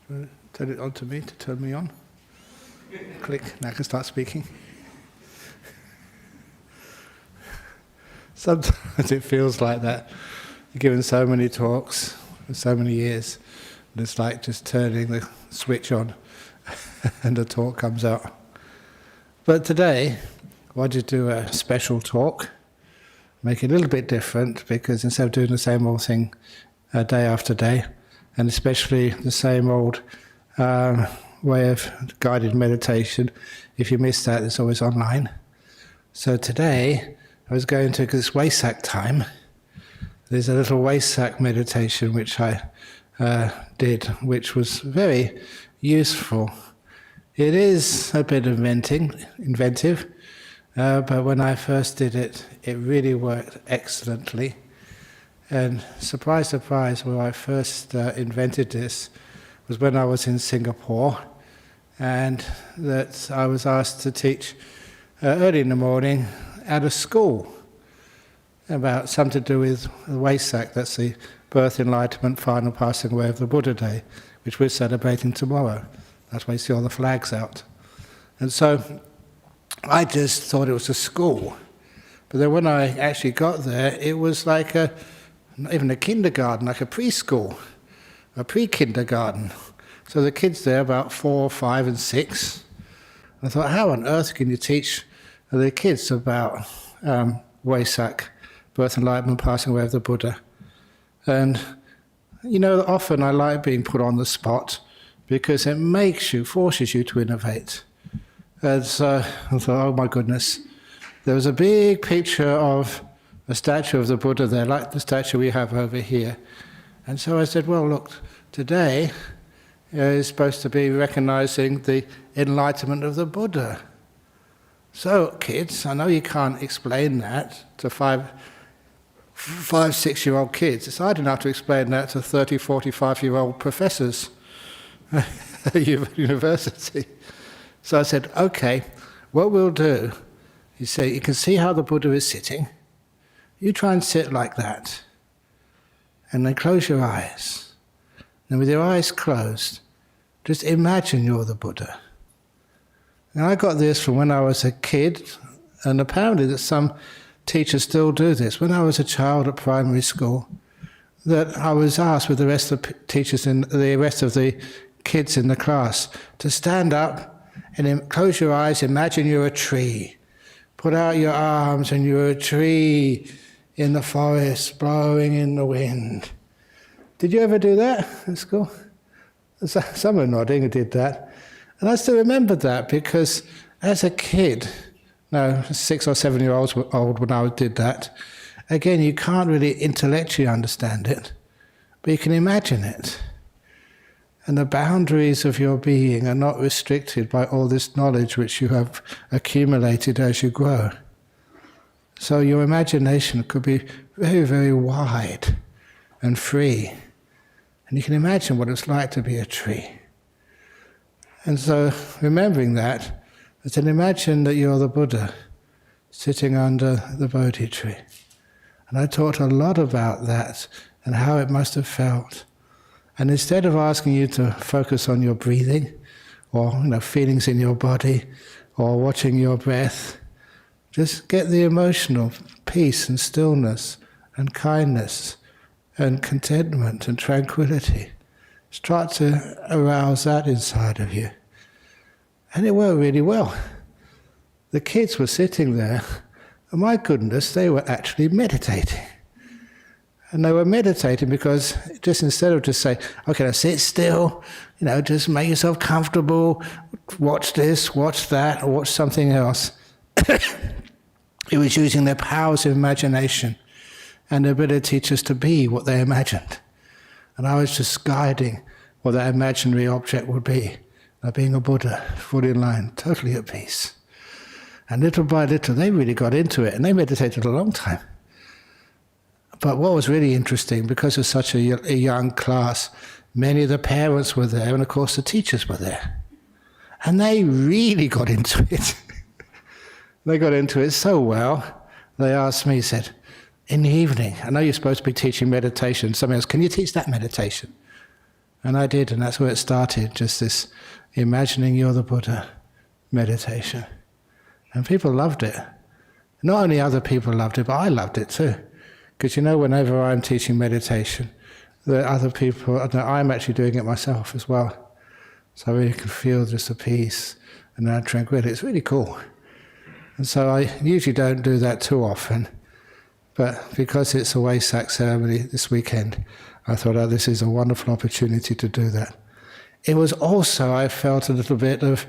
Turn it on to me, to turn me on. Click, now I can start speaking. Sometimes it feels like that. You're given so many talks for so many years, and it's like just turning the switch on and the talk comes out. But today, I wanted to do a special talk, make it a little bit different, because instead of doing the same old thing day after day, and especially the same old way of guided meditation, if you miss that, it's always online. So today, I was going to this Vesak time. There's a little Vesak meditation which I did, which was very useful. It is a bit inventive, but when I first did it, it really worked excellently. And surprise, surprise, when I first invented this was when I was in Singapore, and that I was asked to teach early in the morning at a school about something to do with Vesak, that's the birth, enlightenment, final passing away of the Buddha Day, which we're celebrating tomorrow. That's why you see all the flags out. And so I just thought it was a school. But then when I actually got there, it was like not even a kindergarten, like a preschool, a pre-kindergarten. So the kids there, about 4, 5 and 6. I thought, how on earth can you teach the kids about Vesak, birth, enlightenment, passing away of the Buddha? And, you know, often I like being put on the spot because it forces you to innovate. And so I thought, oh my goodness, there was a big picture of a statue of the Buddha there, like the statue we have over here. And so I said, well, look, today is supposed to be recognizing the enlightenment of the Buddha. So, kids, I know you can't explain that to 5, 6-year-old kids. It's hard enough to explain that to 30, 45-year-old professors at university. So I said, okay, what we'll do, you can see how the Buddha is sitting. You try and sit like that. And then close your eyes. And with your eyes closed, just imagine you're the Buddha. And I got this from when I was a kid, and apparently that some teachers still do this. When I was a child at primary school, that I was asked with the rest of the teachers and the rest of the kids in the class to stand up and close your eyes, imagine you're a tree. Put out your arms and you're a tree in the forest, blowing in the wind. Did you ever do that at school? Some are nodding who did that. And I still remember that because as a kid, 6 or 7 years old when I did that, again, you can't really intellectually understand it, but you can imagine it. And the boundaries of your being are not restricted by all this knowledge which you have accumulated as you grow. So your imagination could be very, very wide and free. And you can imagine what it's like to be a tree. And so, remembering that, I said, imagine that you're the Buddha sitting under the Bodhi tree. And I talked a lot about that and how it must have felt. And instead of asking you to focus on your breathing, or feelings in your body, or watching your breath, just get the emotional peace and stillness and kindness and contentment and tranquility. Start to arouse that inside of you. And it worked really well. The kids were sitting there, and my goodness, they were actually meditating. And they were meditating because just instead of just saying, okay, now sit still, just make yourself comfortable, watch this, watch that, or watch something else. It was using their powers of imagination and the ability just to be what they imagined. And I was just guiding what that imaginary object would be, being a Buddha, fully in line, totally at peace. And little by little, they really got into it, and they meditated a long time. But what was really interesting, because it was such a young class, many of the parents were there, and of course the teachers were there. And they really got into it. They got into it so well, they asked me, said, in the evening, I know you're supposed to be teaching meditation. Somebody else, can you teach that meditation? And I did, and that's where it started, just this imagining you're the Buddha meditation. And people loved it. Not only other people loved it, but I loved it too. Because whenever I'm teaching meditation, the other people, I'm actually doing it myself as well. So I really can feel just the peace and that tranquility. It's really cool. And so I usually don't do that too often. But because it's a Vesak ceremony this weekend, I thought, this is a wonderful opportunity to do that. It was also, I felt a little bit of,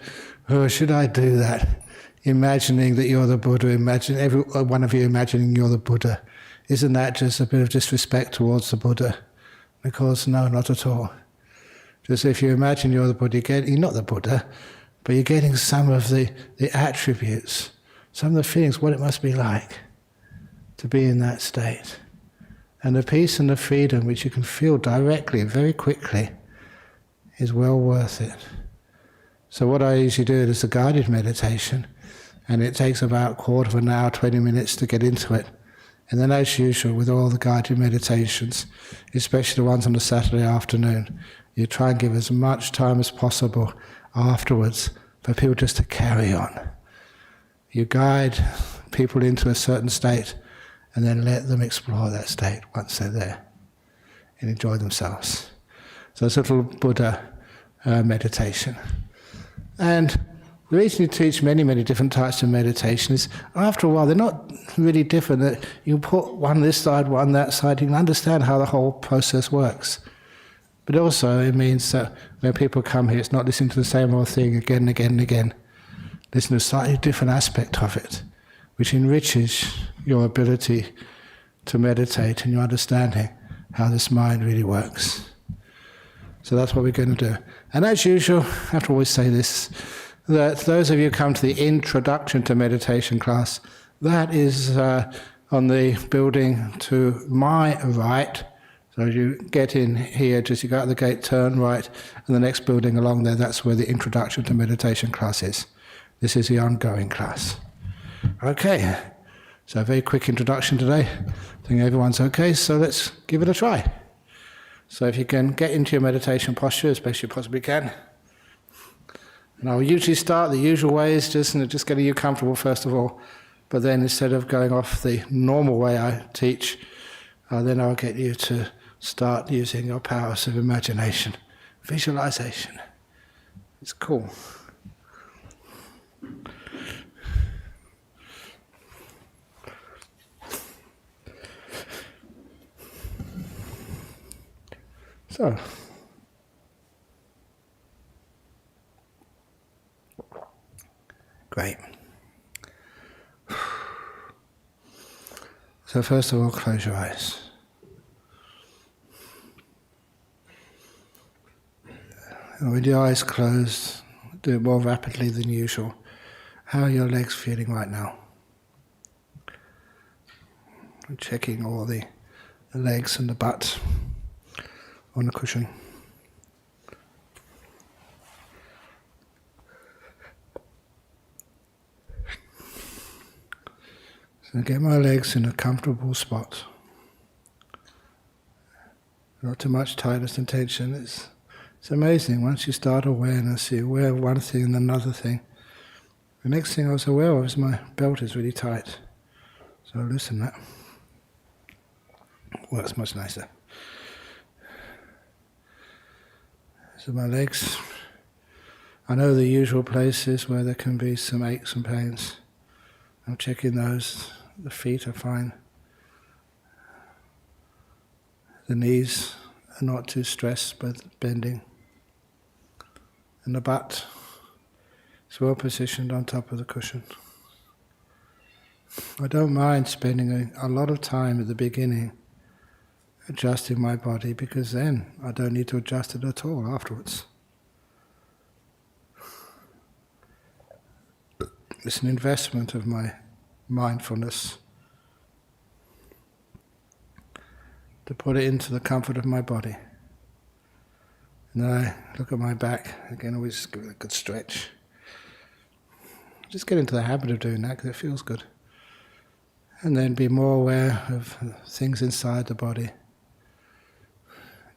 should I do that? Imagining that you're the Buddha, imagine every one of you imagining you're the Buddha. Isn't that just a bit of disrespect towards the Buddha? Because no, not at all. Just if you imagine you're the Buddha, you're not the Buddha, but you're getting some of the attributes, some of the feelings, what it must be like to be in that state. And the peace and the freedom which you can feel directly, very quickly, is well worth it. So what I usually do is a guided meditation, and it takes about a quarter of an hour, 20 minutes to get into it. And then as usual, with all the guided meditations, especially the ones on the Saturday afternoon, you try and give as much time as possible afterwards for people just to carry on. You guide people into a certain state, and then let them explore that state once they're there and enjoy themselves. So it's a little Buddha meditation. And the reason you teach many, many different types of meditation is, after a while, they're not really different. That you put one this side, one that side, you can understand how the whole process works. But also it means that when people come here, it's not listening to the same old thing again and again and again. Listen to a slightly different aspect of it, which enriches your ability to meditate and your understanding how this mind really works. So that's what we're going to do. And as usual, I have to always say this, that those of you who come to the Introduction to Meditation class, that is on the building to my right. So as you get in here, just you go out the gate, turn right, and the next building along there, that's where the Introduction to Meditation class is. This is the ongoing class. Okay, so a very quick introduction today. I think everyone's okay, so let's give it a try. So if you can get into your meditation posture as best you possibly can. And I'll usually start the usual ways, just getting you comfortable first of all. But then instead of going off the normal way I teach, then I'll get you to start using your powers of imagination, visualization. It's cool. So, great. So first of all, close your eyes. And with your eyes closed, do it more rapidly than usual. How are your legs feeling right now? I'm checking all the legs and the butt on the cushion. So get my legs in a comfortable spot. Not too much tightness and tension. It's amazing. Once you start awareness, you're aware of one thing and another thing. The next thing I was aware of is my belt is really tight. So I loosen that. Well, that's much nicer. So my legs, I know the usual places where there can be some aches and pains. I'm checking those. The feet are fine. The knees are not too stressed by bending. And the butt is well positioned on top of the cushion. I don't mind spending a lot of time at the beginning adjusting my body, because then I don't need to adjust it at all afterwards. It's an investment of my mindfulness to put it into the comfort of my body. And then I look at my back, again always give it a good stretch. Just get into the habit of doing that because it feels good. And then be more aware of things inside the body.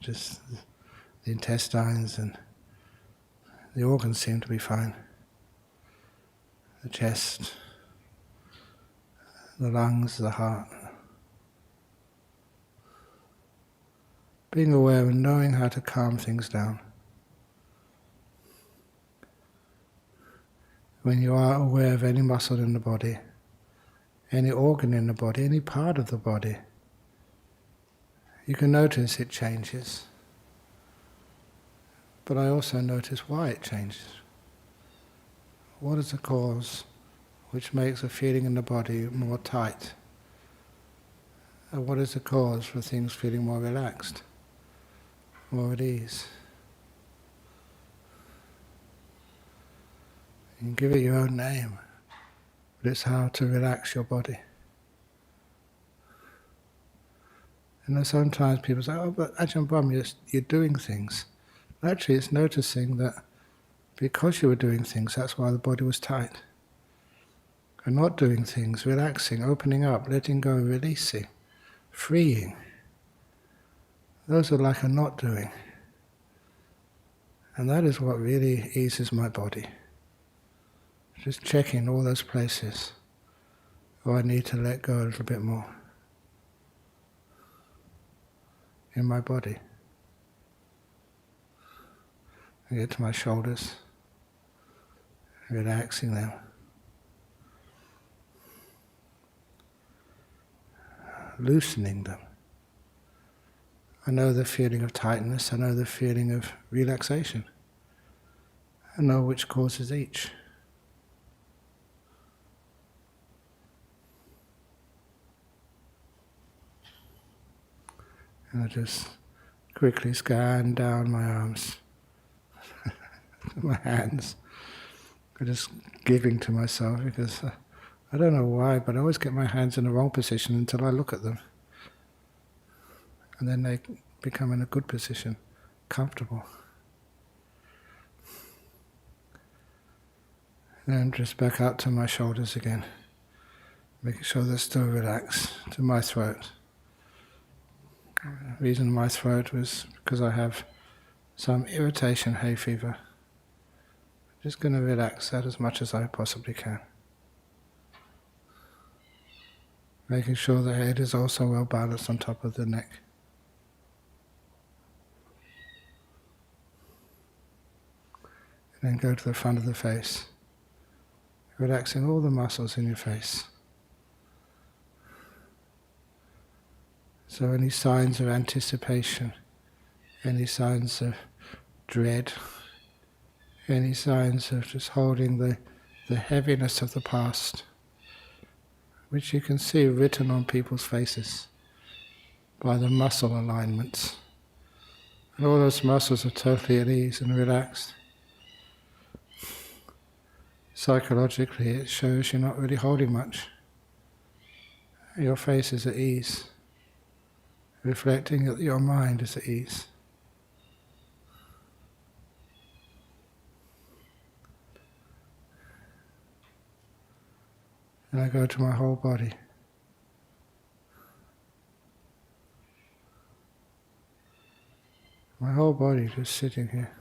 Just the intestines and the organs seem to be fine. The chest, the lungs, the heart. Being aware and knowing how to calm things down. When you are aware of any muscle in the body, any organ in the body, any part of the body, you can notice it changes. But I also notice why it changes. What is the cause which makes a feeling in the body more tight? And what is the cause for things feeling more relaxed, more at ease? You can give it your own name, but it's how to relax your body. And then sometimes people say, oh, but Ajahn Brahm, you're doing things. Actually, it's noticing that because you were doing things, that's why the body was tight. And not doing things, relaxing, opening up, letting go, releasing, freeing. Those are like a not doing. And that is what really eases my body. Just checking all those places. Oh, I need to let go a little bit more in my body. I get to my shoulders, relaxing them. Loosening them. I know the feeling of tightness, I know the feeling of relaxation. I know which causes each. And I just quickly scan down my arms, my hands. I'm just giving to myself because I don't know why, but I always get my hands in the wrong position until I look at them. And then they become in a good position, comfortable. And just back out to my shoulders again, making sure they're still relaxed, to my throat. The reason my throat was because I have some irritation, hay fever. Just going to relax that as much as I possibly can. Making sure the head is also well balanced on top of the neck. And then go to the front of the face, relaxing all the muscles in your face. So any signs of anticipation, any signs of dread, any signs of just holding the heaviness of the past, which you can see written on people's faces by the muscle alignments. And all those muscles are totally at ease and relaxed. Psychologically, it shows you're not really holding much. Your face is at ease, reflecting that your mind is at ease. And I go to my whole body. My whole body just sitting here.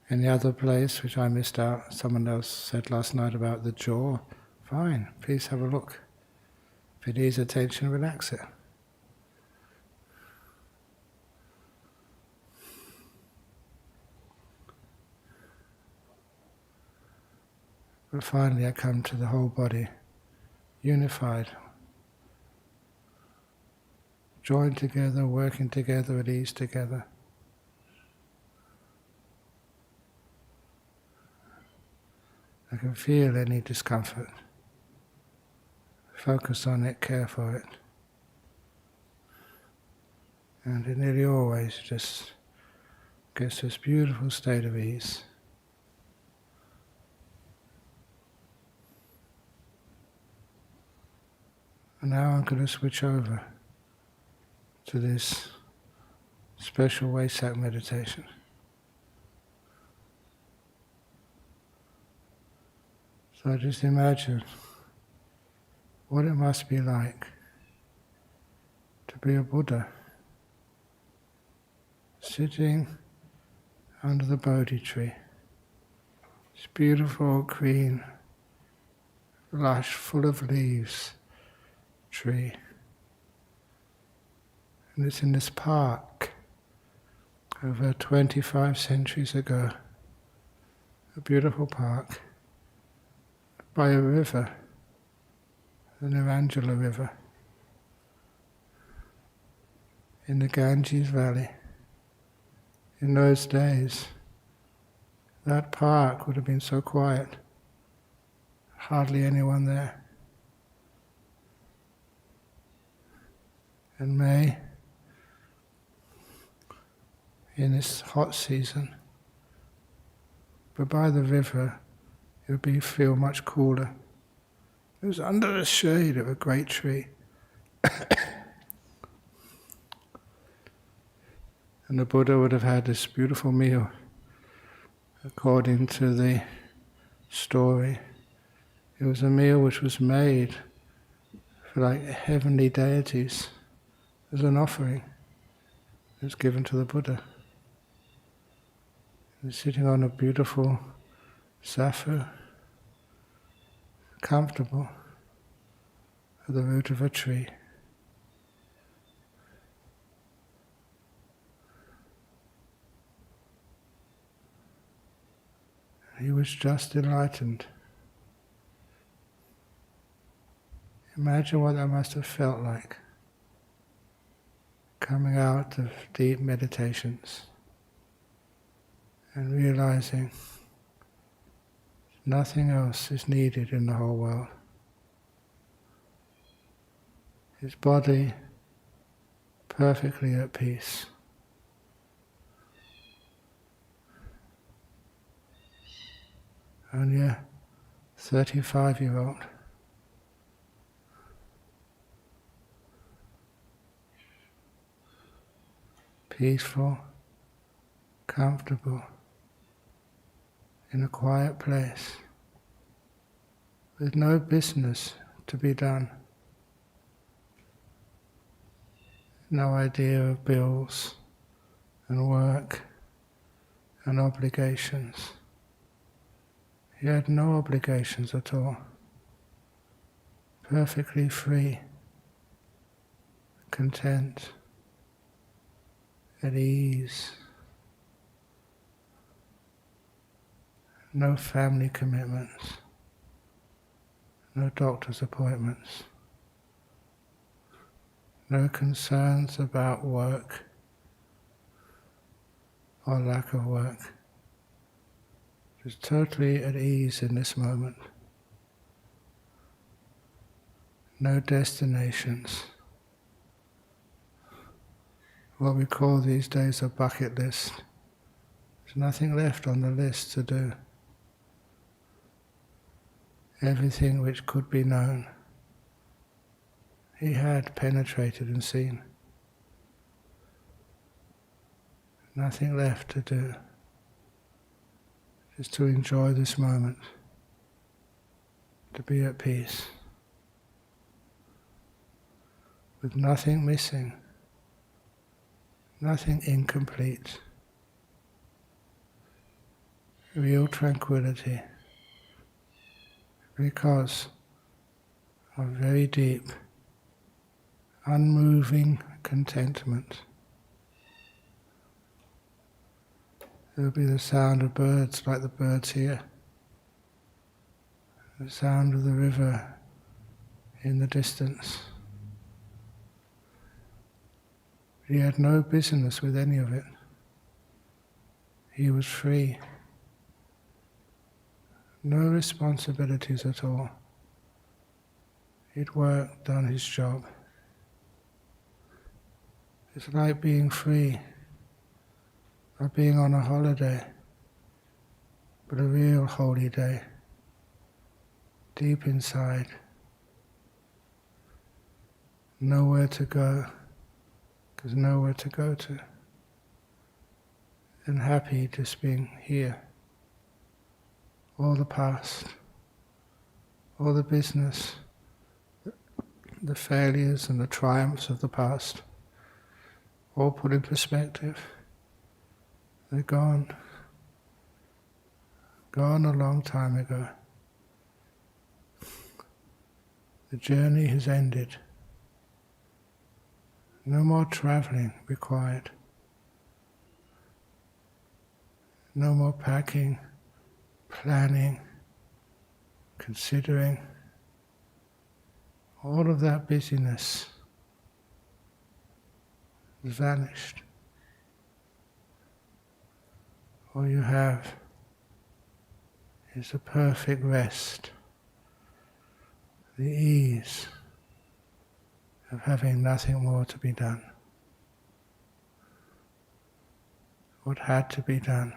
And the other place which I missed out, someone else said last night about the jaw, fine, please have a look. If it needs attention, relax it. But finally I come to the whole body, unified, joined together, working together, at ease together. I can feel any discomfort. Focus on it, care for it. And it nearly always just gets to this beautiful state of ease. And now I'm going to switch over to this special Vesak meditation. So just imagine what it must be like to be a Buddha, sitting under the Bodhi tree. It's beautiful, green, lush, full of leaves tree. And it's in this park over 25 centuries ago. A beautiful park by a river, the Nirangela River, in the Ganges Valley. In those days, that park would have been so quiet, hardly anyone there. And May, in this hot season, but by the river it would feel much cooler. It was under the shade of a great tree. And the Buddha would have had this beautiful meal. According to the story, it was a meal which was made for like heavenly deities as an offering. It was given to the Buddha. He was sitting on a beautiful safu, comfortable, at the root of a tree. He was just enlightened. Imagine what that must have felt like, coming out of deep meditations and realizing nothing else is needed in the whole world. His body perfectly at peace. Only a 35-year-old. Peaceful, comfortable, in a quiet place, with no business to be done. No idea of bills and work and obligations. He had no obligations at all. Perfectly free, content, at ease. No family commitments, no doctor's appointments, no concerns about work or lack of work. Just totally at ease in this moment. No destinations. What we call these days a bucket list. There's nothing left on the list to do. Everything which could be known, he had penetrated and seen. Nothing left to do. Just to enjoy this moment, to be at peace, with nothing missing, nothing incomplete, real tranquility, because of very deep, unmoving contentment. There will be the sound of birds like the birds here, the sound of the river in the distance. He had no business with any of it. He was free. No responsibilities at all. He'd worked, done his job. It's like being free, or being on a holiday, but a real holy day, deep inside, nowhere to go, because nowhere to go to, and happy just being here. All the past, all the business, the failures and the triumphs of the past, all put in perspective. They're gone. Gone a long time ago. The journey has ended. No more traveling required. No more packing, planning, considering. All of that busyness has vanished. All you have is a perfect rest, the ease of having nothing more to be done. What had to be done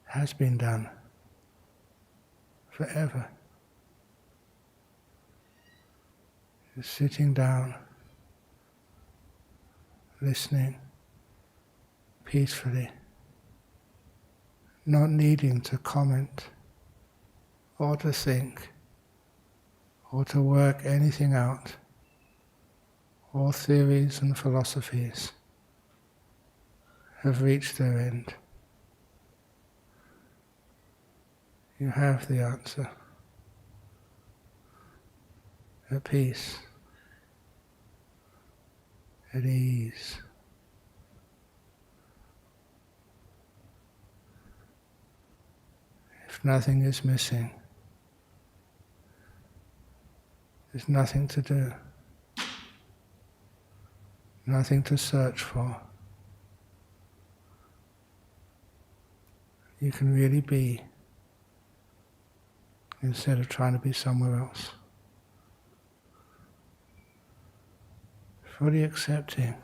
has been done forever. Just sitting down, listening peacefully, not needing to comment or to think or to work anything out. All theories and philosophies have reached their end. You have the answer. At peace, at ease. If nothing is missing, there's nothing to do, nothing to search for. You can really be instead of trying to be somewhere else. Fully accepting,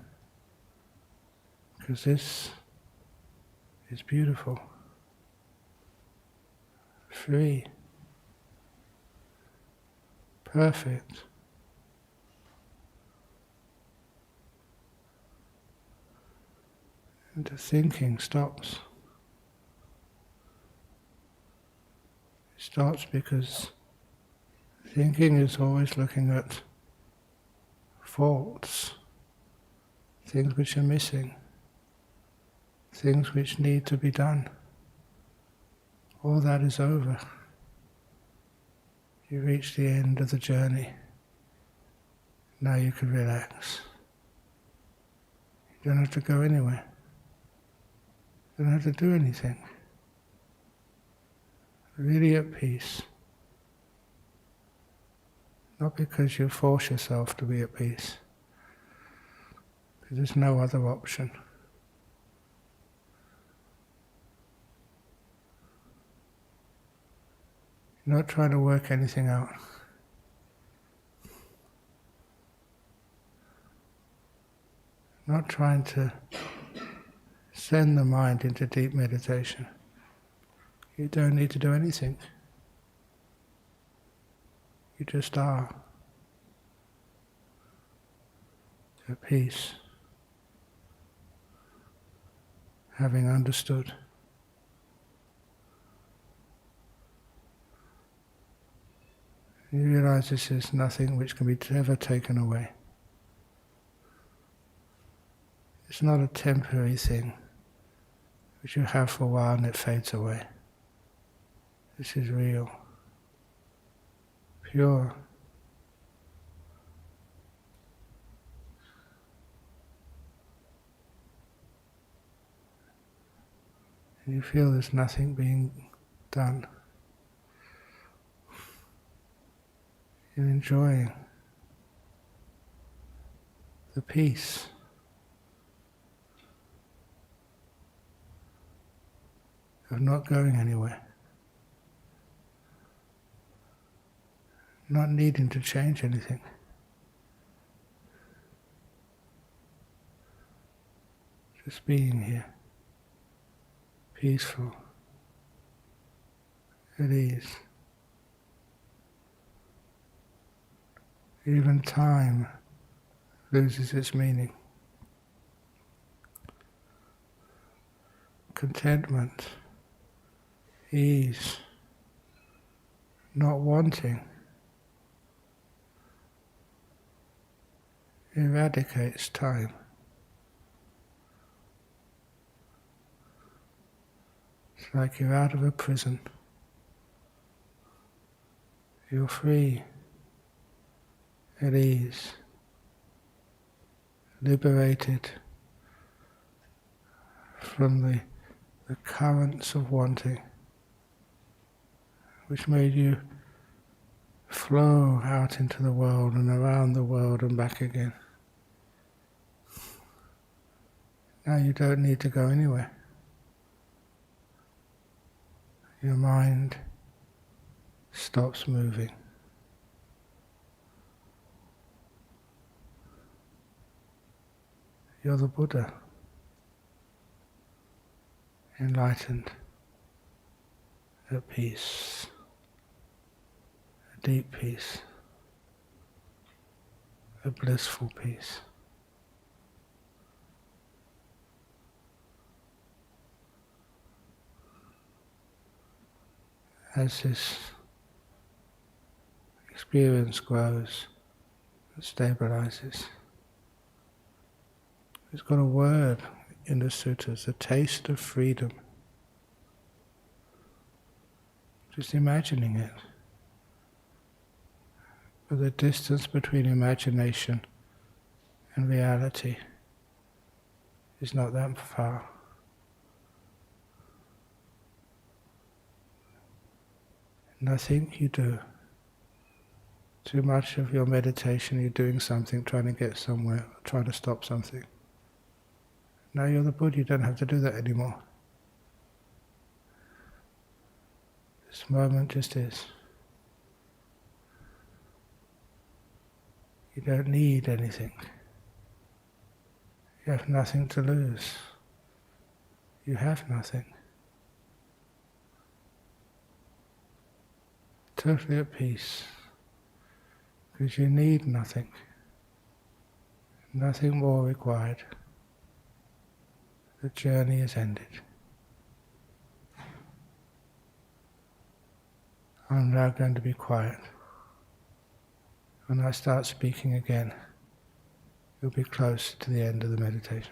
because this is beautiful, free, perfect. And the thinking stops. It stops because thinking is always looking at faults, things which are missing, things which need to be done. All that is over. You reach the end of the journey. Now you can relax. You don't have to go anywhere. You don't have to do anything. Really at peace. Not because you force yourself to be at peace, because there's no other option. You're not trying to work anything out. Not trying to send the mind into deep meditation. You don't need to do anything. You just are at peace, having understood. You realize this is nothing which can be ever taken away. It's not a temporary thing which you have for a while and it fades away. This is real, pure. And you feel there's nothing being done. You're enjoying the peace. Of not going anywhere. Not needing to change anything. Just being here. Peaceful. At ease. Even time loses its meaning. Contentment, ease, not wanting, eradicates time. It's like you're out of a prison. You're free, at ease, liberated from the currents of wanting, which made you flow out into the world and around the world and back again. Now you don't need to go anywhere. Your mind stops moving. You're the Buddha, enlightened, at peace, a deep peace, a blissful peace. As this experience grows and stabilizes, it's got a word in the sutras, a taste of freedom. Just imagining it. But the distance between imagination and reality is not that far. Nothing you do. Too much of your meditation, you're doing something, trying to get somewhere, trying to stop something. Now you're the Buddha, you don't have to do that anymore. This moment just is. You don't need anything. You have nothing to lose. You have nothing. Totally at peace. Because you need nothing. Nothing more required. The journey is ended. I'm now going to be quiet. When I start speaking again, you'll be close to the end of the meditation.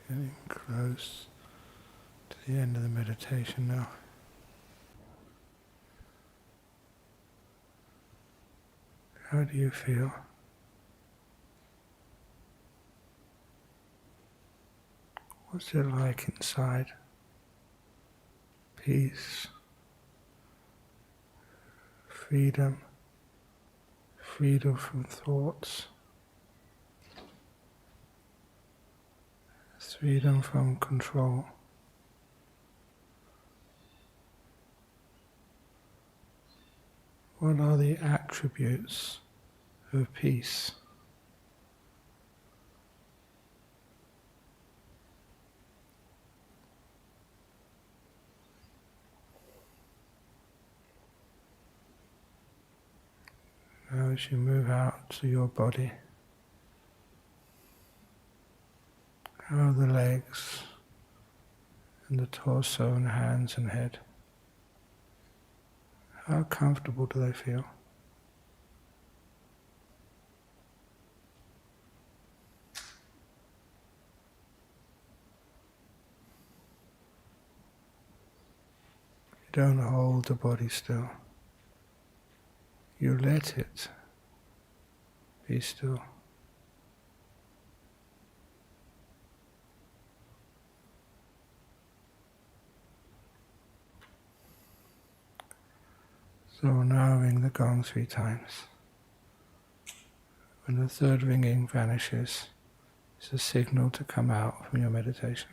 Getting close to the end of the meditation now. How do you feel? What's it like inside? Peace, freedom, freedom from thoughts, freedom from control. What are the attributes of peace? Now as you move out to your body, how are the legs and the torso and hands and head? How comfortable do they feel? You don't hold the body still. You let it be still. So now ring the gong 3 times. When the third ringing vanishes, it's a signal to come out from your meditation.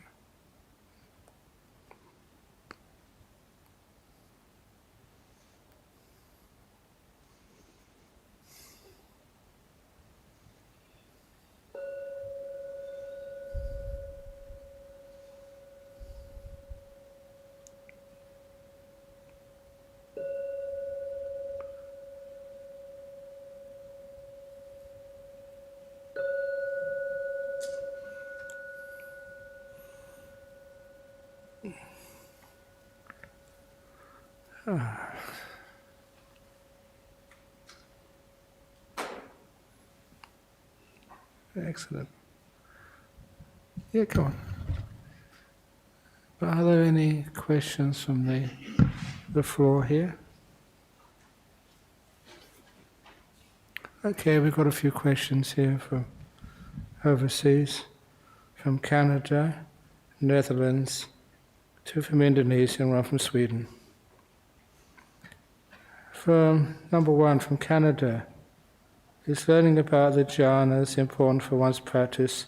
Excellent. Yeah, come on. But are there any questions from the floor here? Okay, we've got a few questions here from overseas, from Canada, Netherlands, 2 from Indonesia and 1 from Sweden. From number 1 from Canada, is learning about the jhanas important for one's practice,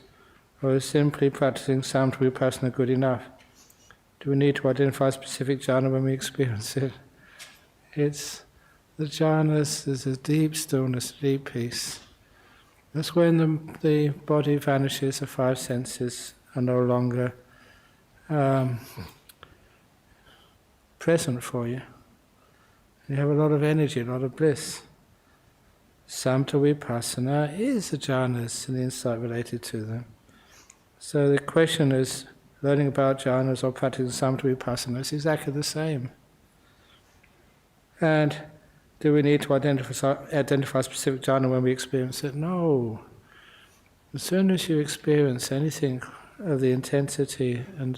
or is simply practicing samatha vipassana good enough? Do we need to identify a specific jhana when we experience it? It's the jhanas, there's a deep stillness, deep peace. That's when the body vanishes, the 5 senses are no longer present for you. You have a lot of energy, a lot of bliss. Samatha vipassana is the jhanas and the insight related to them. So the question is, learning about jhanas or practicing samatha vipassana is exactly the same. And do we need to identify a specific jhana when we experience it? No. As soon as you experience anything of the intensity and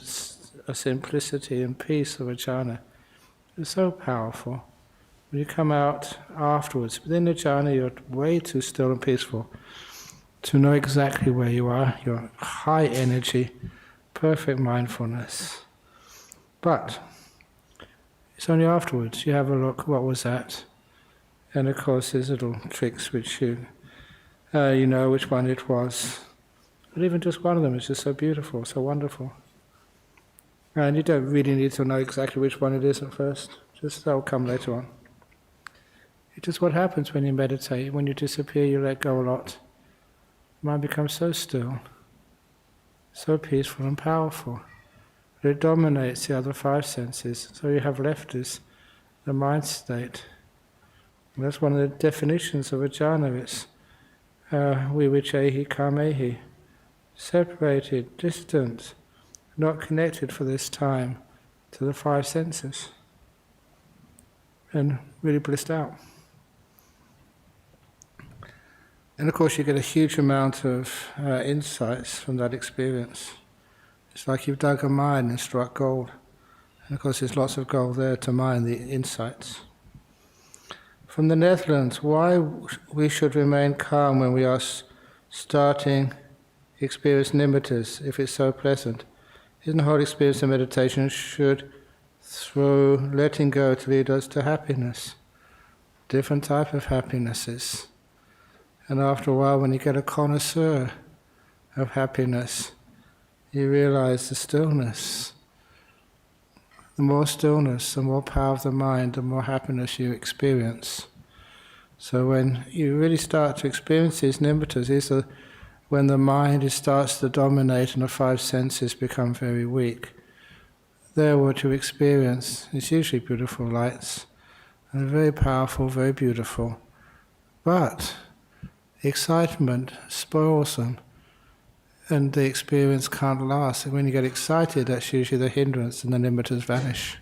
simplicity and peace of a jhana, it's so powerful. When you come out afterwards, within the jhana you're way too still and peaceful to know exactly where you are. You're high energy, perfect mindfulness. But it's only afterwards you have a look, what was that? And of course there's little tricks which you know which one it was. But even just one of them is just so beautiful, so wonderful. And you don't really need to know exactly which one it is at first. Just that will come later on. It's just what happens when you meditate. When you disappear, you let go a lot. Mind becomes so still, so peaceful and powerful. But it dominates the other 5 senses. So you have left is the mind state. And that's one of the definitions of a jhana. It's vivichehi kamehi. Separated, distant, not connected for this time to the 5 senses. And really blissed out. And of course you get a huge amount of insights from that experience. It's like you've dug a mine and struck gold. And of course there's lots of gold there to mine the insights. From the Netherlands, why we should remain calm when we are starting experience nimittas, if it's so pleasant. Isn't the whole experience of meditation should, through letting go, to lead us to happiness? Different type of happinesses. And after a while, when you get a connoisseur of happiness, you realize the stillness. The more stillness, the more power of the mind, the more happiness you experience. So when you really start to experience these nimittas, these are when the mind starts to dominate and the five senses become very weak. There what you experience is usually beautiful lights, and very powerful, very beautiful. But excitement spoils them, and the experience can't last. And when you get excited, that's usually the hindrance, and the nimittas vanish.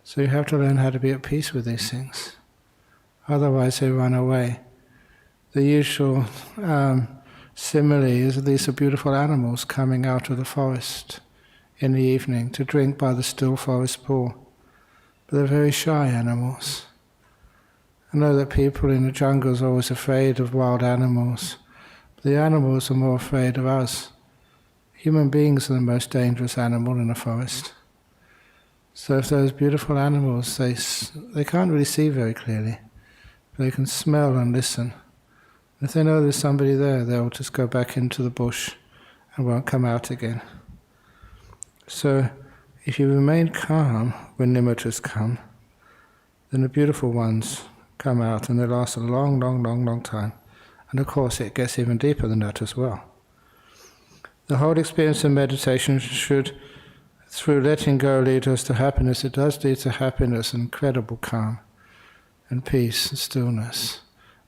So you have to learn how to be at peace with these things. Otherwise they run away. The usual simile is these are beautiful animals coming out of the forest in the evening to drink by the still forest pool. But they're very shy animals. I know that people in the jungles are always afraid of wild animals. But the animals are more afraid of us. Human beings are the most dangerous animal in the forest. So if those beautiful animals, they can't really see very clearly. But they can smell and listen. If they know there's somebody there, they'll just go back into the bush and won't come out again. So if you remain calm when nimittas come, then the beautiful ones come out and they last a long, long, long, long time. And of course it gets even deeper than that as well. The whole experience of meditation should, through letting go, lead us to happiness. It does lead to happiness and incredible calm and peace and stillness.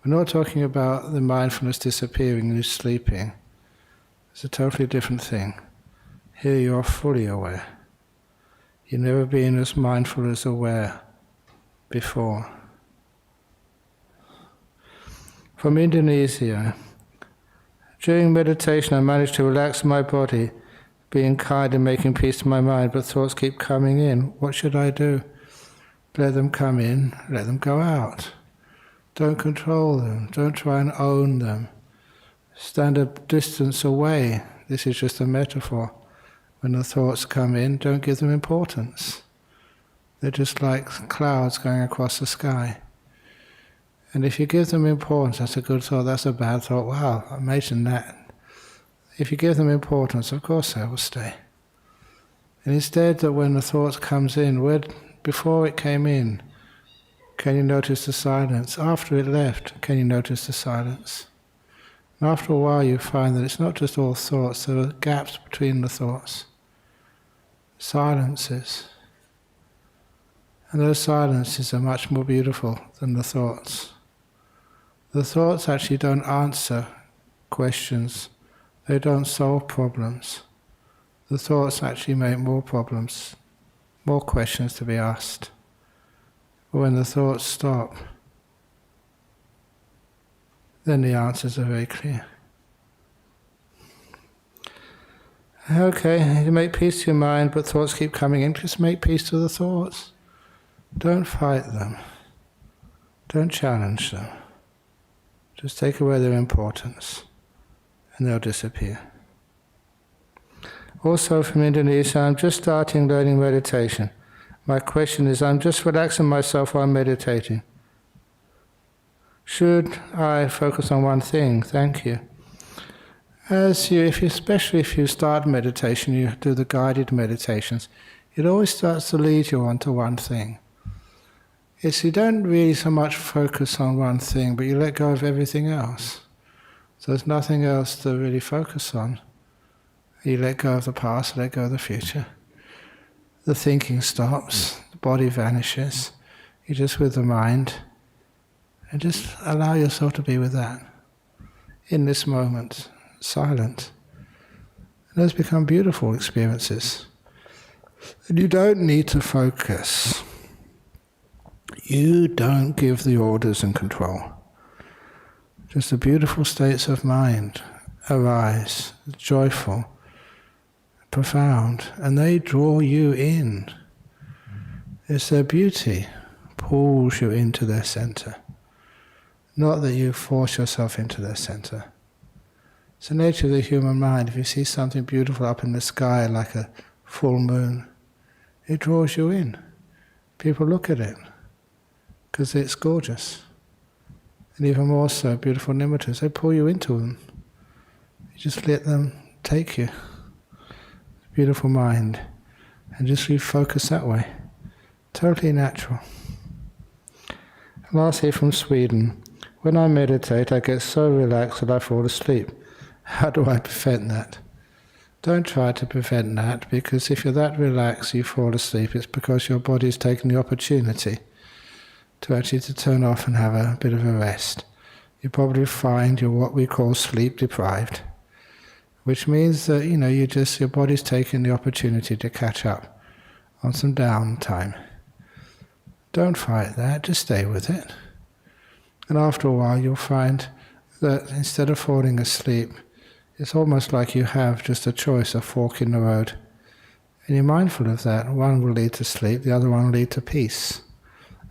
We're not talking about the mindfulness disappearing and you sleeping. It's a totally different thing. Here you are fully aware. You've never been as mindful as aware before. From Indonesia, during meditation I managed to relax my body, being kind and making peace to my mind, but thoughts keep coming in. What should I do? Let them come in, let them go out. Don't control them, don't try and own them. Stand a distance away. This is just a metaphor. When the thoughts come in, don't give them importance. They're just like clouds going across the sky. And if you give them importance, that's a good thought, that's a bad thought, wow, imagine that. If you give them importance, of course they will stay. And instead that when the thought comes in, before it came in, can you notice the silence? After it left, can you notice the silence? And after a while you find that it's not just all thoughts, there are gaps between the thoughts. Silences. And those silences are much more beautiful than the thoughts. The thoughts actually don't answer questions. They don't solve problems. The thoughts actually make more problems, more questions to be asked. But when the thoughts stop, then the answers are very clear. Okay, you make peace to your mind, but thoughts keep coming in. Just make peace to the thoughts. Don't fight them. Don't challenge them. Just take away their importance, and they'll disappear. Also from Indonesia, I'm just starting learning meditation. My question is, I'm just relaxing myself while meditating. Should I focus on one thing? Thank you. Especially if you start meditation, you do the guided meditations, it always starts to lead you on to one thing. You don't really so much focus on one thing, but you let go of everything else. So there's nothing else to really focus on. You let go of the past, let go of the future. The thinking stops, the body vanishes. You're just with the mind. And just allow yourself to be with that. In this moment, silent. And those become beautiful experiences. And you don't need to focus. You don't give the orders and control. Just the beautiful states of mind arise, joyful, profound, and they draw you in. It's their beauty pulls you into their center. Not that you force yourself into their center. It's the nature of the human mind. If you see something beautiful up in the sky like a full moon, it draws you in. People look at it because it's gorgeous. And even more so, beautiful nimittas, they pull you into them. You just let them take you. Beautiful mind. And just refocus that way. Totally natural. Lastly, from Sweden, when I meditate, I get so relaxed that I fall asleep. How do I prevent that? Don't try to prevent that, because if you're that relaxed you fall asleep, it's because your body's taken the opportunity to actually to turn off and have a bit of a rest. You probably find you're what we call sleep deprived, which means that your body's taken the opportunity to catch up on some downtime. Don't fight that, just stay with it. And after a while you'll find that instead of falling asleep, it's almost like you have just a choice, a fork in the road. And you're mindful of that. One will lead to sleep, the other one will lead to peace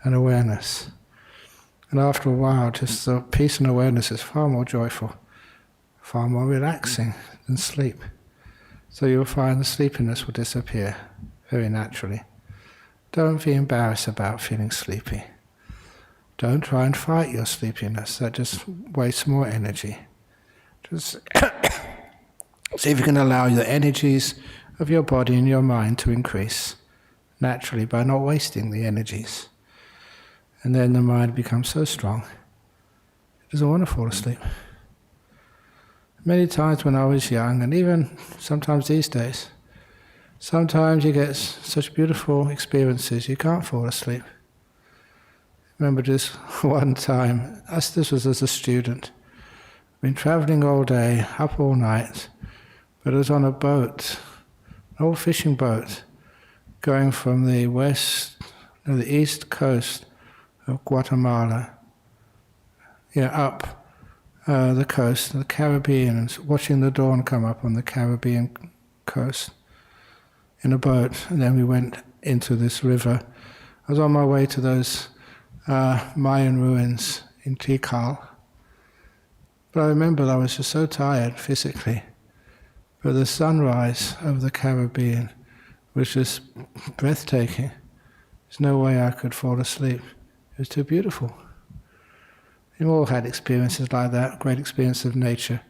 and awareness. And after a while, just the peace and awareness is far more joyful, far more relaxing than sleep. So you'll find the sleepiness will disappear very naturally. Don't be embarrassed about feeling sleepy. Don't try and fight your sleepiness. That just wastes more energy. Just see if you can allow the energies of your body and your mind to increase naturally by not wasting the energies. And then the mind becomes so strong, it doesn't want to fall asleep. Many times when I was young, and even sometimes these days, sometimes you get such beautiful experiences you can't fall asleep. I remember just one time, this was as a student, been travelling all day, up all night, but I was on a boat, an old fishing boat, going from the east coast of Guatemala, up the coast, the Caribbean, and watching the dawn come up on the Caribbean coast in a boat. And then we went into this river. I was on my way to those Mayan ruins in Tikal. But I remember I was just so tired physically. But the sunrise over the Caribbean was just breathtaking. There's no way I could fall asleep. It was too beautiful. You've all had experiences like that, great experience of nature,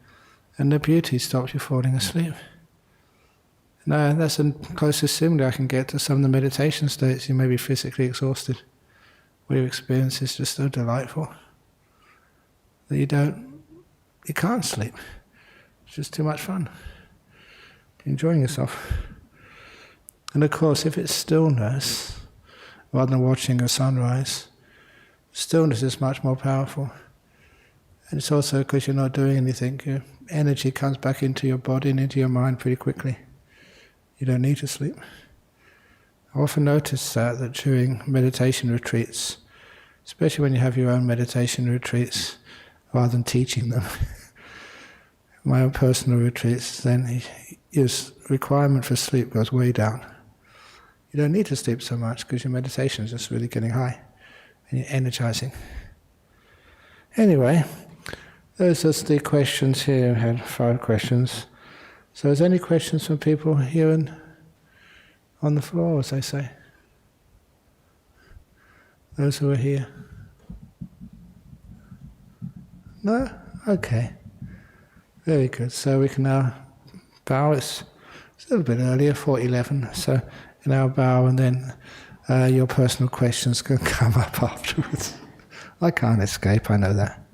and the beauty stops you falling asleep. Now, that's the closest simile I can get to some of the meditation states. You may be physically exhausted, where your experience is just so delightful that you can't sleep. It's just too much fun. You're enjoying yourself. And of course, if it's stillness, rather than watching a sunrise, stillness is much more powerful. And it's also because you're not doing anything. Your energy comes back into your body and into your mind pretty quickly. You don't need to sleep. I often notice that during meditation retreats, especially when you have your own meditation retreats, rather than teaching them, my own personal retreats, then your requirement for sleep goes way down. You don't need to sleep so much because your meditation is just really getting high and you're energizing. Anyway, those are the questions here. I had 5 questions. So is there any questions from people here and on the floor, as they say? Those who are here? No? Okay. Very good. So we can now bow. It's a little bit earlier, 4:11. So you can now bow, and then your personal questions can come up afterwards. I can't escape, I know that.